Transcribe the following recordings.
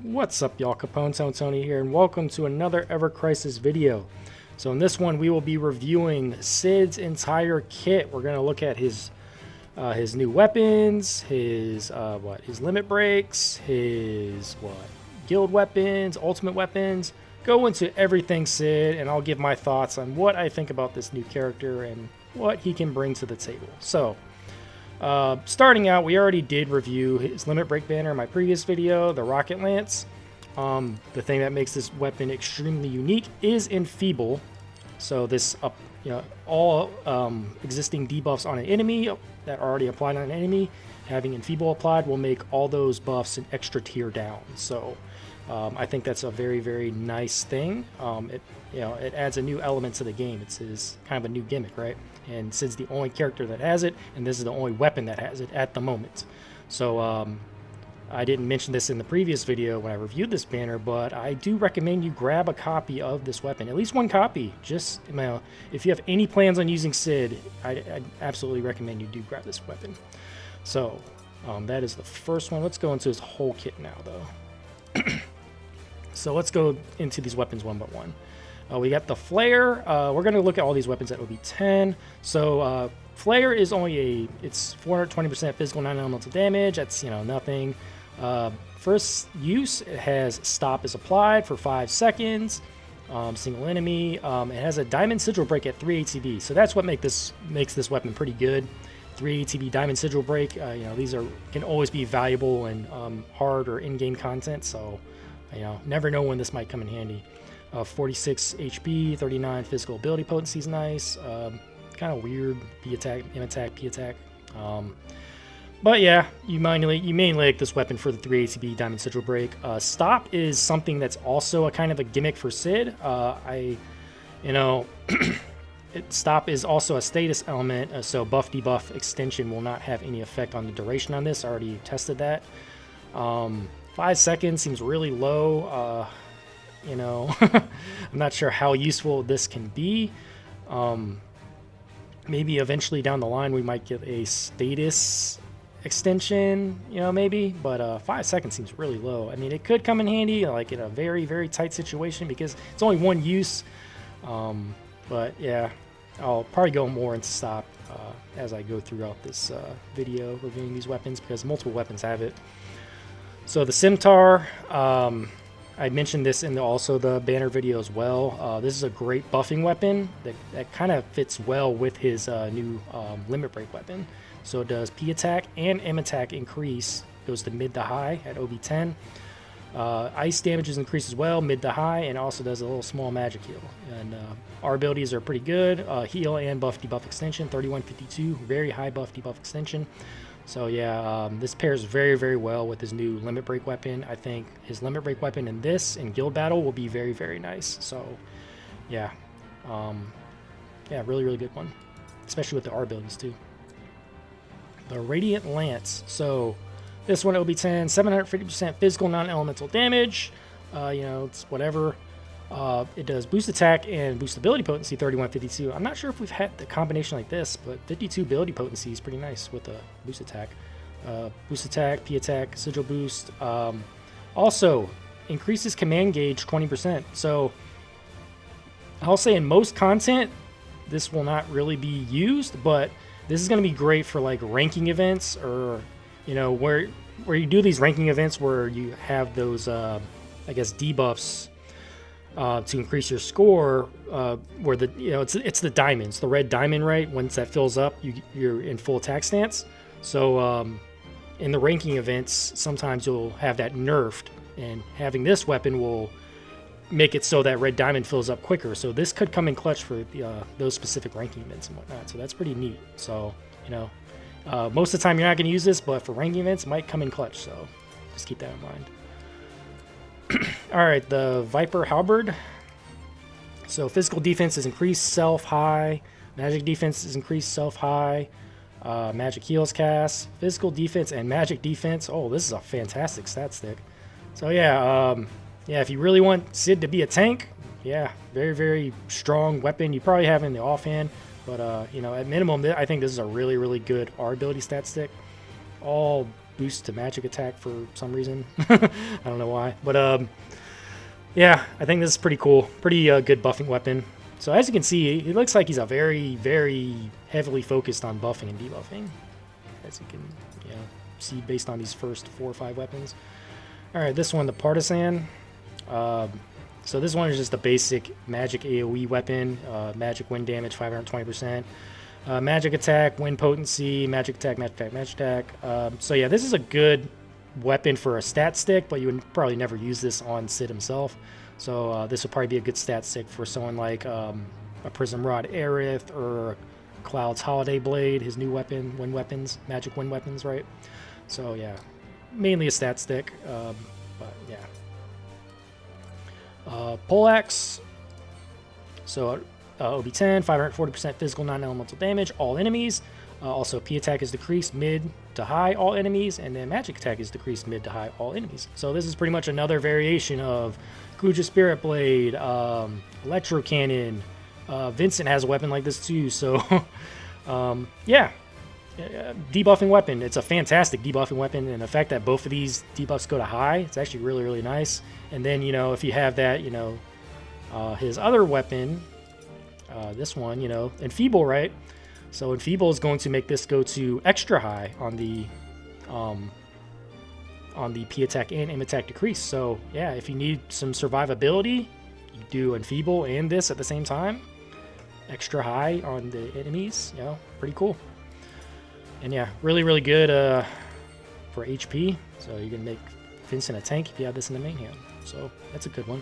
What's up, y'all? Capone Tony here, and welcome to another Ever Crisis video. So in this one, we will be reviewing Cid's entire kit. We're going to look at his new weapons, his limit breaks, his guild weapons, ultimate weapons. Go into everything Cid, and I'll give my thoughts on what I think about this new character and what he can bring to the table. So starting out, we already did review his limit break banner in my previous video, the Rocket Lance. The thing that makes this weapon extremely unique is Enfeeble. So this all existing debuffs on an enemy that are already applied on an enemy, having Enfeeble applied will make all those buffs an extra tier down. So I think that's a very, very nice thing. It adds a new element to the game. It's kind of a new gimmick, right? And Cid's the only character that has it, and this is the only weapon that has it at the moment. So I didn't mention this in the previous video when I reviewed this banner, but I do recommend you grab a copy of this weapon, at least one copy. Just if you have any plans on using Cid, I absolutely recommend you do grab this weapon. So that is the first one. Let's go into his whole kit now, though. So let's go into these weapons one by one. We got the Flare. We're going to look at all these weapons at OB10. So Flare is only it's 420% physical non-elemental damage. That's nothing. First use, it has stop is applied for 5 seconds. Single enemy. It has a diamond sigil break at 3 ATB. So that's what makes this weapon pretty good. 3 ATB diamond sigil break. These can always be valuable in hard or in-game content. So never know when this might come in handy. 46 HP, 39 physical ability potency is nice. Kind of weird. B attack, M attack, P attack. But yeah, you mainly like this weapon for the 3 ATB diamond sigil break. Stop is something that's also a kind of a gimmick for Cid. Stop is also a status element, so buff debuff extension will not have any effect on the duration on this. I already tested that. 5 seconds seems really low. I'm not sure how useful this can be. Maybe eventually down the line we might get a status extension, maybe, but 5 seconds seems really low. I mean, it could come in handy like in a very, very tight situation because it's only one use. But yeah, I'll probably go more into stop as I go throughout this video reviewing these weapons because multiple weapons have it. So the Scimitar, I mentioned this in also the banner video as well. This is a great buffing weapon that kind of fits well with his new limit break weapon. So it does P attack and M attack increase, goes to mid to high at OB10. Ice damage is increased as well, mid to high, and also does a little small magic heal. And our abilities are pretty good. Heal and buff debuff extension, 3152, very high buff debuff extension. So yeah, this pairs very, very well with his new limit break weapon. I think his limit break weapon in guild battle will be very, very nice. So yeah, really, really good one, especially with the R abilities too. The Radiant Lance. So this one OB10, 750% physical non-elemental damage. It's whatever. It does boost attack and boost ability potency, 3152. I'm not sure if we've had the combination like this, but 52 ability potency is pretty nice with the boost attack. Boost attack, P attack, sigil boost. Also, increases command gauge 20%. So I'll say in most content, this will not really be used, but this is going to be great for like ranking events or, where you do these ranking events where you have those, debuffs to increase your score, where it's the diamonds, the red diamond, right? Once that fills up, you're in full attack stance. So in the ranking events, sometimes you'll have that nerfed, and having this weapon will make it so that red diamond fills up quicker. So this could come in clutch for those specific ranking events and whatnot. So that's pretty neat. So most of the time you're not going to use this, but for ranking events, it might come in clutch. So just keep that in mind. All right, the Viper Halberd. So physical defense is increased self-high. Magic defense is increased self-high. Magic heals cast. Physical defense and magic defense. Oh, this is a fantastic stat stick. So yeah, if you really want Cid to be a tank, yeah, very, very strong weapon. You probably have in the offhand, but at minimum, I think this is a really, really good R ability stat stick. All boost to magic attack for some reason. I don't know why, but yeah, I think this is pretty cool. Pretty good buffing weapon. So as you can see, it looks like he's a very heavily focused on buffing and debuffing, as you can see based on these first 4 or 5 weapons. All right, this one, the Partisan. So this one is just a basic magic AoE weapon. Magic wind damage 520%. Magic attack, wind potency, magic attack, magic attack, magic attack. So yeah, this is a good weapon for a stat stick, but you would probably never use this on Cid himself. So this would probably be a good stat stick for someone like a Prism Rod Aerith or Cloud's Holiday Blade, his new weapon, wind weapons, magic wind weapons, right? So yeah, mainly a stat stick, but yeah. Poleaxe. So OB10, 540% physical non-elemental damage, all enemies. Also, P attack is decreased mid to high, all enemies, and then magic attack is decreased mid to high, all enemies. So this is pretty much another variation of Kuja Spirit Blade, Electro Cannon. Vincent has a weapon like this too. So yeah, debuffing weapon. It's a fantastic debuffing weapon, and the fact that both of these debuffs go to high, it's actually really nice. And then if you have that, his other weapon, this one, Enfeeble, right? So Enfeeble is going to make this go to extra high on the P attack and aim attack decrease. So yeah, if you need some survivability, you do Enfeeble and this at the same time. Extra high on the enemies, pretty cool. And yeah, really good for HP. So you can make Vincent a tank if you have this in the main hand. So that's a good one.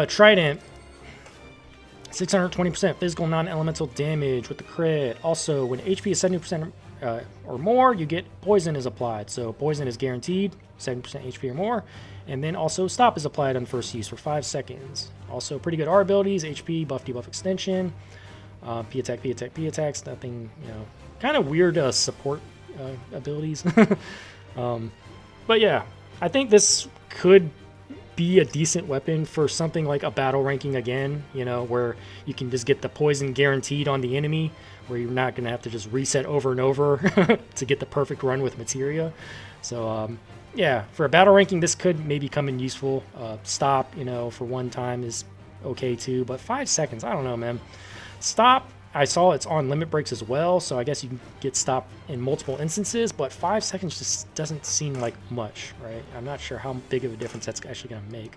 Trident. 620% physical non-elemental damage with the crit. Also, when HP is 70% or more, you get poison is applied. So poison is guaranteed, 70% HP or more. And then also stop is applied on first use for 5 seconds. Also pretty good R abilities, HP, buff, debuff, extension. P attack, P attack, P attacks. Nothing, kind of weird support abilities. But yeah, I think this could be a decent weapon for something like a battle ranking again, where you can just get the poison guaranteed on the enemy, where you're not going to have to just reset over and over to get the perfect run with materia. So yeah, for a battle ranking, this could maybe come in useful. Stop, for one time is okay too, but 5 seconds, I don't know, man. Stop, I saw it's on limit breaks as well, so I guess you can get stop in multiple instances, but 5 seconds just doesn't seem like much, right? I'm not sure how big of a difference that's actually going to make.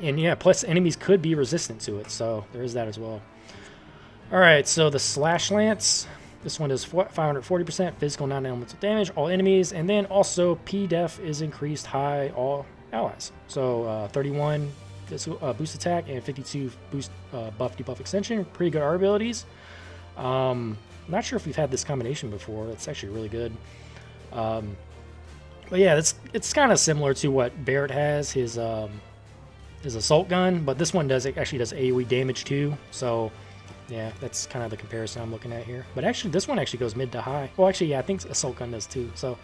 And yeah, plus enemies could be resistant to it, so there is that as well. All right, so the Slash Lance. This one does 540% physical non-elemental damage, all enemies, and then also P-Def is increased high, all allies. So 31 boost attack and 52 boost buff debuff extension. Pretty good R abilities. Not sure if we've had this combination before. It's actually really good. But yeah, it's kind of similar to what Barrett has, his assault gun, but this one actually does AoE damage too. So yeah, that's kind of the comparison I'm looking at here. But actually, this one actually goes mid to high. Well, actually, yeah, I think assault gun does too. So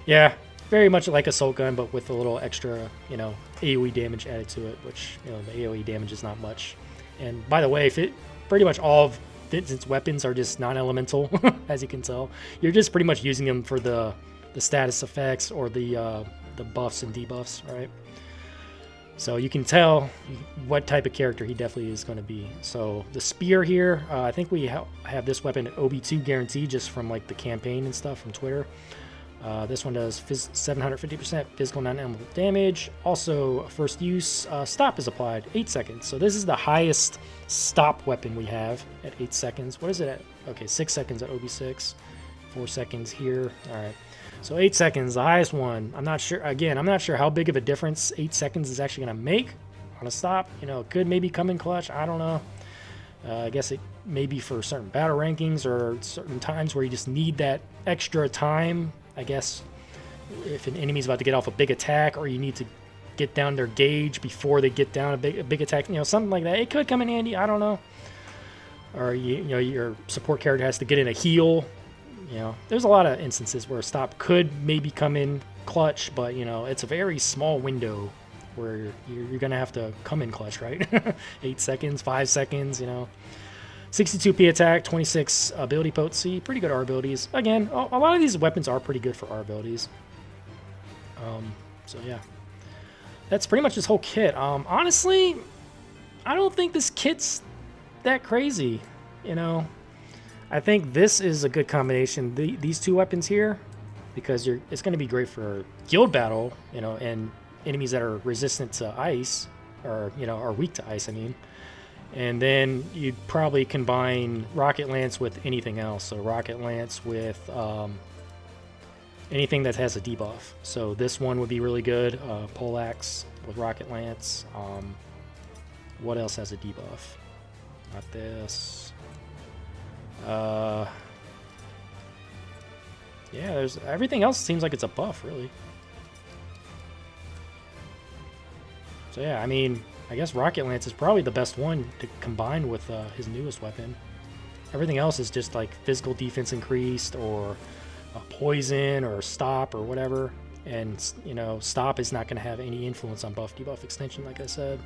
yeah, very much like assault gun, but with a little extra, AoE damage added to it, which, the AoE damage is not much. And by the way, pretty much all of Vincent's weapons are just non-elemental, as you can tell. You're just pretty much using them for the status effects or the buffs and debuffs, right? So you can tell what type of character he definitely is going to be. So the spear here, I think we have this weapon at OB2 guaranteed just from like the campaign and stuff from Twitter. This one does 750% physical non-elemental damage. Also, first use, stop is applied, 8 seconds. So this is the highest stop weapon we have at 8 seconds. What is it at? Okay, 6 seconds at OB6, 4 seconds here. All right. So 8 seconds, the highest one. I'm not sure, again, I'm not sure how big of a difference 8 seconds is actually going to make on a stop. It could maybe come in clutch. I don't know. I guess it may be for certain battle rankings or certain times where you just need that extra time. I guess if an enemy's about to get off a big attack or you need to get down their gauge before they get down a big attack, something like that. It could come in handy. I don't know. Or, your support character has to get in a heal. There's a lot of instances where a stop could maybe come in clutch, but, it's a very small window where you're going to have to come in clutch, right? 8 seconds, 5 seconds, 62 P attack, 26 ability potency, pretty good R abilities. Again, a lot of these weapons are pretty good for R abilities. So yeah, that's pretty much this whole kit. Honestly, I don't think this kit's that crazy, you know. I think this is a good combination, these two weapons here, because it's going to be great for guild battle, you know, and enemies that are resistant to ice, or, you know, are weak to ice, I mean. And then you'd probably combine Rocket Lance with anything else. So Rocket Lance with anything that has a debuff. So this one would be really good. Poleaxe with Rocket Lance. What else has a debuff? Not this. Yeah, there's everything else seems like it's a buff, really. So yeah, I mean, I guess Rocket Lance is probably the best one to combine with his newest weapon. Everything else is just like physical defense increased, or poison, or stop, or whatever. And, you know, stop is not going to have any influence on buff debuff extension, like I said.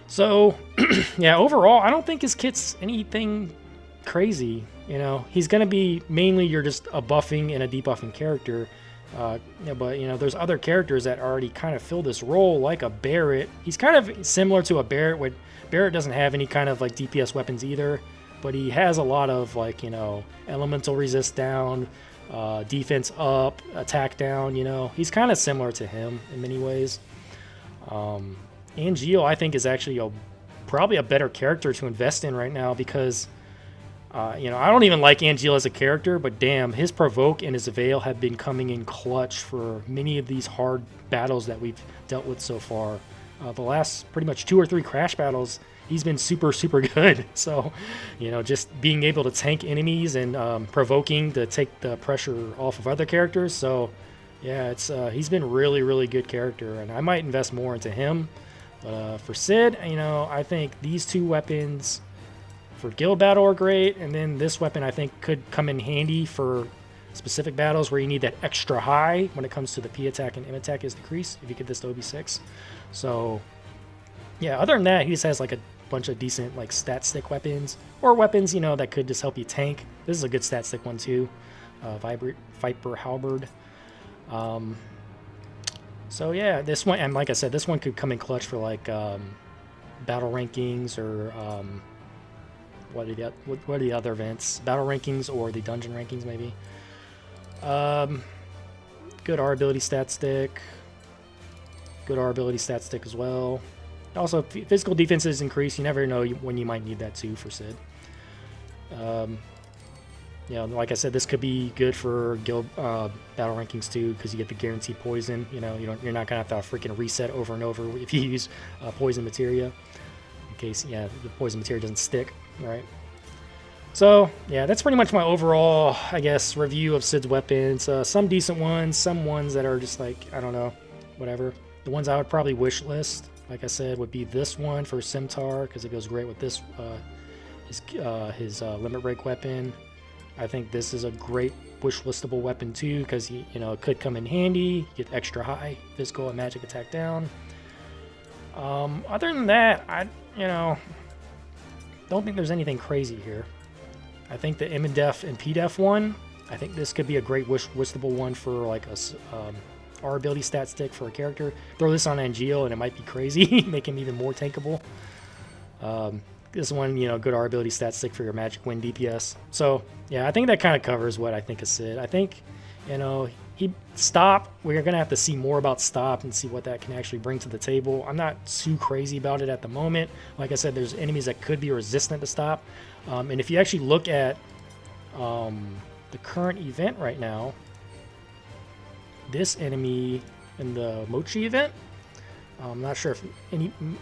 So, yeah, overall, I don't think his kit's anything crazy. You know, he's going to be mainly you're just a buffing and a debuffing character. Yeah, but, you know, there's other characters that already kind of fill this role, like a Barret. He's kind of similar to a Barret. Barret doesn't have any kind of, like, DPS weapons either, but he has a lot of, like, you know, elemental resist down, defense up, attack down, you know. He's kind of similar to him in many ways. Angeal, I think, is actually probably a better character to invest in right now because... you know, I don't even like Angeal as a character, but damn, his Provoke and his Veil have been coming in clutch for many of these hard battles that we've dealt with so far. The last pretty much 2 or 3 Crash battles, he's been super, super good. So, you know, just being able to tank enemies and provoking to take the pressure off of other characters. So, yeah, he's been really, really good character, and I might invest more into him. But for Cid, you know, I think these two weapons... for guild battle are great, and then this weapon I think could come in handy for specific battles where you need that extra high when it comes to the P attack and M attack is decreased if you get this to OB6. So yeah, other than that, he just has like a bunch of decent like stat stick weapons, or weapons, you know, that could just help you tank. This is a good stat stick one too. Viper Halberd. So yeah, this one, and like I said, this one could come in clutch for like battle rankings, or what are the other events? Battle rankings or the dungeon rankings, maybe. Good R ability stat stick. Good R ability stat stick as well. Also, physical defense is increased. You never know when you might need that too for Cid. You know, like I said, this could be good for guild battle rankings too, because you get the guaranteed poison. You know, you're not gonna have to freaking reset over and over if you use poison materia, in case the poison materia doesn't stick. Right. So yeah, that's pretty much my overall, I guess, review of Cid's weapons. Some decent ones, some ones that are just like, I don't know, whatever. The ones I would probably wish list, like I said, would be this one for Scimitar, because it goes great with this his limit break weapon. I think this is a great wish listable weapon too, because you know, it could come in handy. Get extra high physical and magic attack down. Other than that, I don't think there's anything crazy here. I think the M-Def and P-Def one, I think this could be a great wishable one for like a R ability stat stick for a character. Throw this on Angeal and it might be crazy, make him even more tankable. This one, you know, good R ability stat stick for your magic wind DPS. So yeah, I think that kind of covers what I think of Cid. I think, you know, Stop, we're going to have to see more about Stop and see what that can actually bring to the table. I'm not too crazy about it at the moment. Like I said, there's enemies that could be resistant to Stop. And if you actually look at the current event right now, this enemy in the Mochi event, I'm not sure if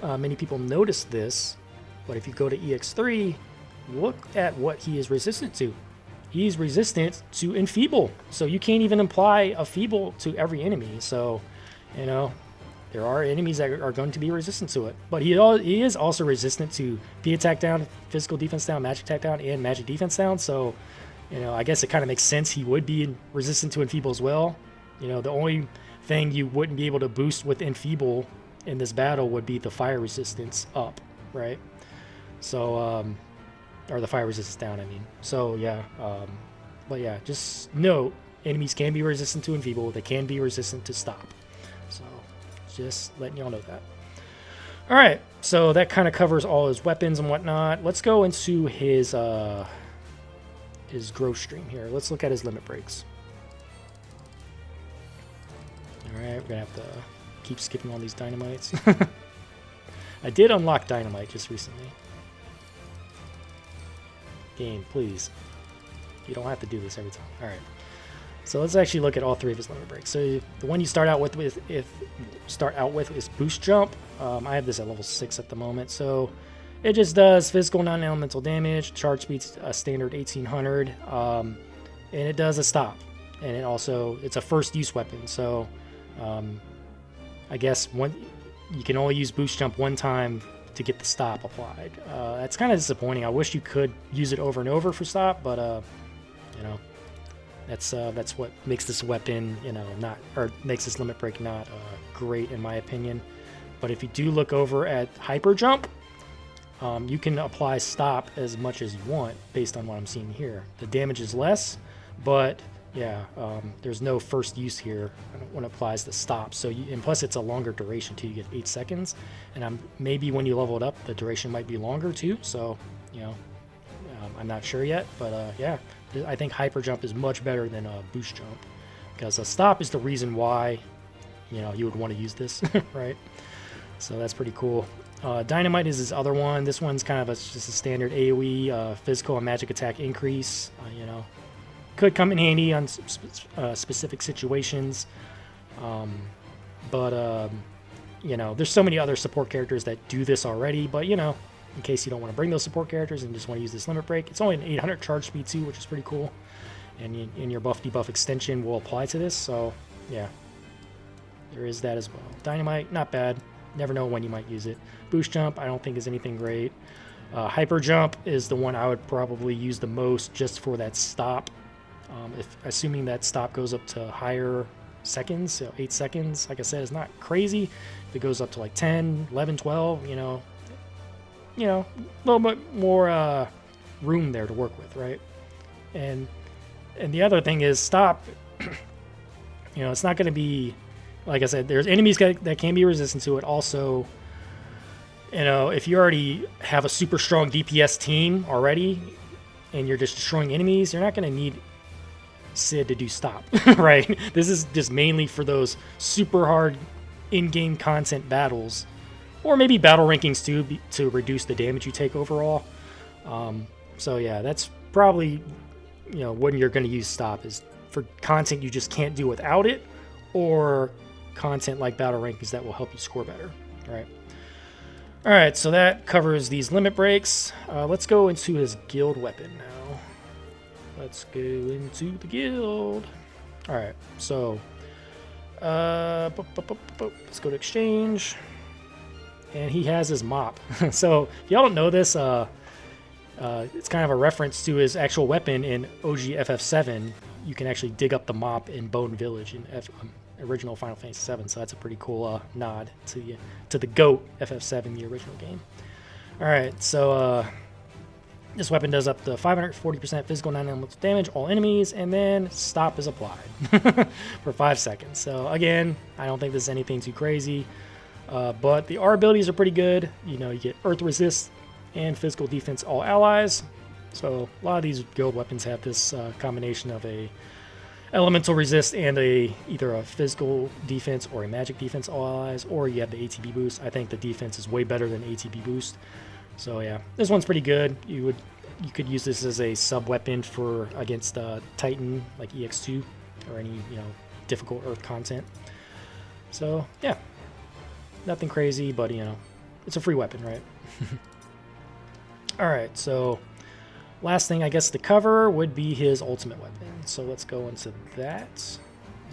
many people noticed this, but if you go to EX3, look at what he is resistant to. He's resistant to Enfeeble, so you can't even apply a Feeble to every enemy. So, you know, there are enemies that are going to be resistant to it. But he is also resistant to P attack down, physical defense down, magic attack down, and magic defense down. So, you know, I guess it kind of makes sense he would be resistant to Enfeeble as well. You know, the only thing you wouldn't be able to boost with Enfeeble in this battle would be the fire resistance up, right? So, or the fire resistance down, I mean. So yeah, but yeah, just note, enemies can be resistant to Enfeeble. They can be resistant to stop. So just letting y'all know that. All right, so that kind of covers all his weapons and whatnot. Let's go into his growth stream here. Let's look at his limit breaks. All right, we're gonna have to keep skipping all these dynamites. I did unlock dynamite just recently. Game, please. You don't have to do this every time. All right. So let's actually look at all three of his limit breaks. So the one you start out with is boost jump. I have this at level 6 at the moment. So it just does physical non-elemental damage. Charge speed's a standard 1800, and it does a stop. And it's a first use weapon. So I guess you can only use boost jump one time to get the stop applied. That's kind of disappointing. I wish you could use it over and over for stop, but you know, that's what makes this weapon, makes this limit break not great in my opinion. But if you do look over at hyper jump, you can apply stop as much as you want based on what I'm seeing here. The damage is less, but yeah, there's no first use here when it applies the stop. So and plus it's a longer duration too. You get 8 seconds, and maybe when you level it up, the duration might be longer too. So I'm not sure yet, but yeah, I think hyper jump is much better than boost jump, because a stop is the reason why you would want to use this, right? So that's pretty cool. Dynamite is his other one. This one's kind of just a standard AoE physical and magic attack increase. Could come in handy on specific situations, but there's so many other support characters that do this already. But in case you don't want to bring those support characters and just want to use this limit break, it's only an 800 charge speed too, which is pretty cool. And in your buff debuff extension will apply to this. So yeah, there is that as well. Dynamite, not bad. Never know when you might use it. Boost jump, I don't think is anything great. Hyper jump is the one I would probably use the most, just for that stop. Assuming that stop goes up to higher seconds, so 8 seconds, like I said, is not crazy. If it goes up to like 10, 11, 12, a little bit more room there to work with, right? And the other thing is stop. It's not going to be, like I said, there's enemies that can be resistant to it. Also, if you already have a super strong DPS team already and you're just destroying enemies, you're not going to need CID to do stop, right? This is just mainly for those super hard in-game content battles, or maybe battle rankings too, to reduce the damage you take overall. So yeah, that's probably when you're going to use stop, is for content you just can't do without it, or content like battle rankings that will help you score better, right? All right, so that covers these limit breaks. Let's go into his guild weapon now. Let's go into the guild. All right, so let's go to exchange, and he has his mop. So if y'all don't know this, it's kind of a reference to his actual weapon in OG FF7. You can actually dig up the mop in Bone Village in original Final Fantasy VII. So that's a pretty cool nod to the GOAT FF7, the original game. All right, so this weapon does up to 540% physical non-elemental damage, all enemies, and then stop is applied for 5 seconds. So again, I don't think this is anything too crazy, but the R abilities are pretty good. You get Earth Resist and Physical Defense all allies. So a lot of these guild weapons have this combination of a Elemental Resist and either a Physical Defense or a Magic Defense all allies, or you have the ATB boost. I think the defense is way better than ATB boost. So yeah, this one's pretty good. You could use this as a sub weapon against Titan, like EX2, or any difficult Earth content. So yeah, nothing crazy, but it's a free weapon, right? All right, so last thing I guess to cover would be his ultimate weapon. So let's go into that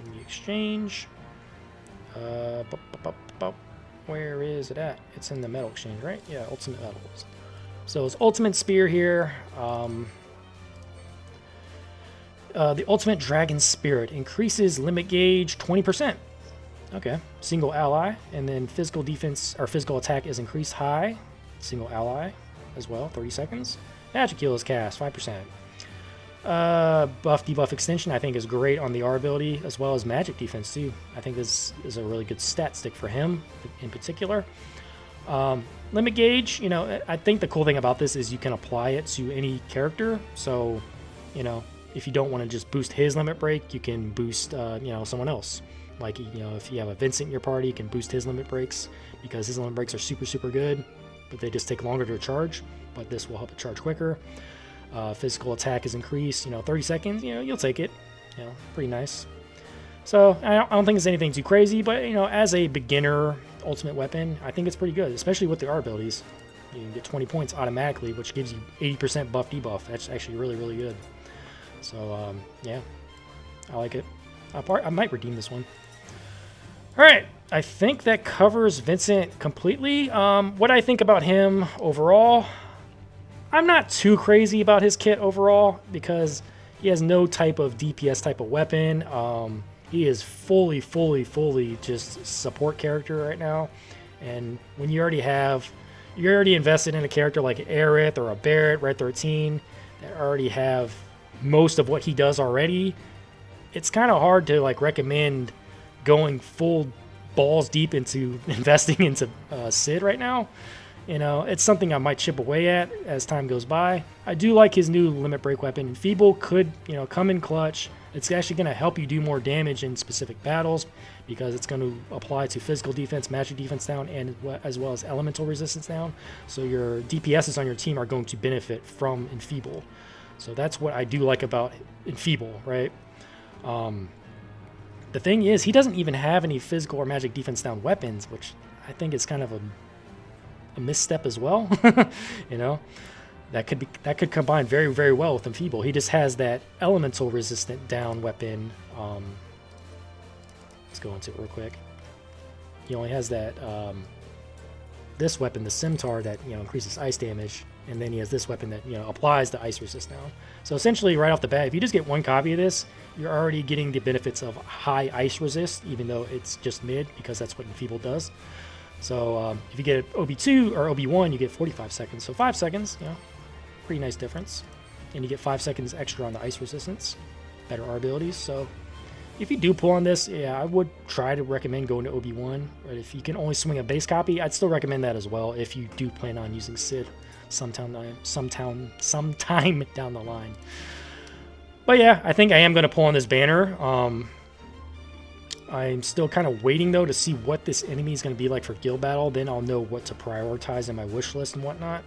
in the exchange. Where is it at? It's in the metal exchange, right? Yeah, ultimate metals. So his ultimate spear here. The ultimate dragon spirit increases limit gauge 20%. Okay, single ally, and then physical defense or physical attack is increased high. Single ally as well, 30 seconds. Magic heal is cast, 5%. Buff debuff extension I think is great on the R ability, as well as magic defense too. I think this is a really good stat stick for him in particular. Limit gauge, you know, I think the cool thing about this is you can apply it to any character. So, you know, if you don't want to just boost his limit break, you can boost, you know, someone else. Like, you know, if you have a Vincent in your party, you can boost his limit breaks because his limit breaks are super, super good, but they just take longer to charge. But this will help it charge quicker. Physical attack is increased, you know, 30 seconds, you know, you'll take it. You know, pretty nice. So I don't think it's anything too crazy, but, you know, as a beginner ultimate weapon, I think it's pretty good, especially with the R abilities. You can get 20 points automatically, which gives you 80% buff debuff. That's actually really, really good. So, yeah, I like it. I might redeem this one. All right, I think that covers Vincent completely. What I think about him overall, I'm not too crazy about his kit overall because he has no type of DPS type of weapon. He is fully just support character right now. And when you're already invested in a character like Aerith or a Barret, Red 13, that already have most of what he does already, it's kind of hard to like recommend going full balls deep into investing into Cid right now. You know, it's something I might chip away at as time goes by. I do like his new limit break weapon. Enfeeble could, you know, come in clutch. It's actually going to help you do more damage in specific battles because it's going to apply to physical defense, magic defense down, and as well as elemental resistance down. So your DPSs on your team are going to benefit from Enfeeble. So that's what I do like about Enfeeble, right? The thing is, he doesn't even have any physical or magic defense down weapons, which I think is kind of a misstep as well. You know, that could combine very, very well with Enfeeble. He just has that elemental resistant down weapon. Let's go into it real quick. He only has that this weapon, the Scimitar, that, you know, increases ice damage, and then he has this weapon that, you know, applies the ice resist down. So essentially, right off the bat, if you just get one copy of this, you're already getting the benefits of high ice resist, even though it's just mid, because that's what Enfeeble does. So if you get OB2 or OB1, you get 45 seconds. So 5 seconds, you know, pretty nice difference. And you get 5 seconds extra on the ice resistance, better R abilities. So if you do pull on this, yeah, I would try to recommend going to OB1. But if you can only swing a base copy, I'd still recommend that as well if you do plan on using Cid sometime down the line. But yeah, I think I am going to pull on this banner. I'm still kind of waiting, though, to see what this enemy is going to be like for guild battle. Then I'll know what to prioritize in my wish list and whatnot.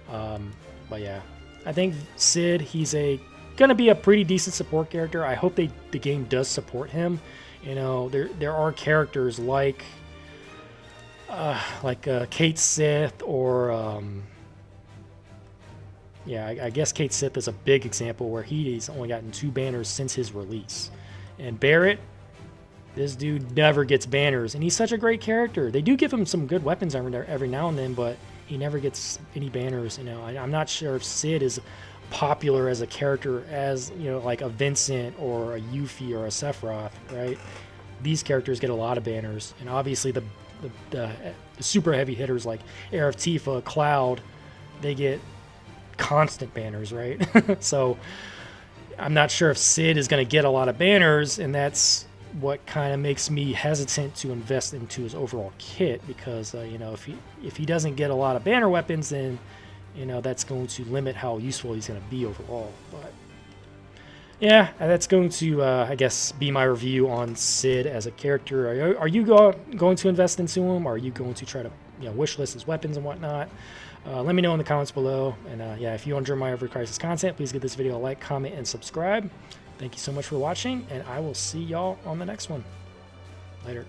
But yeah, I think Cid, he's going to be a pretty decent support character. I hope the game does support him. You know, there are characters like Kate Sith or yeah, I guess Kate Sith is a big example where he's only gotten 2 banners since his release. And Barret, this dude never gets banners, and he's such a great character. They do give him some good weapons every now and then, but he never gets any banners. You know, I'm not sure if Cid is popular as a character as, you know, like a Vincent or a Yuffie or a Sephiroth, right? These characters get a lot of banners, and obviously the super heavy hitters like Aerith, Tifa, Cloud, they get constant banners, right? So I'm not sure if Cid is going to get a lot of banners, and that's what kind of makes me hesitant to invest into his overall kit, because you know, if he doesn't get a lot of banner weapons, then, you know, that's going to limit how useful he's going to be overall. But yeah, that's going to I guess be my review on Cid as a character. Are you going to invest into him? Or are you going to try to, you know, wish list his weapons and whatnot? Let me know in the comments below. And yeah, if you enjoy my Ever Crisis content, please give this video a like, comment, and subscribe. Thank you so much for watching, and I will see y'all on the next one. Later.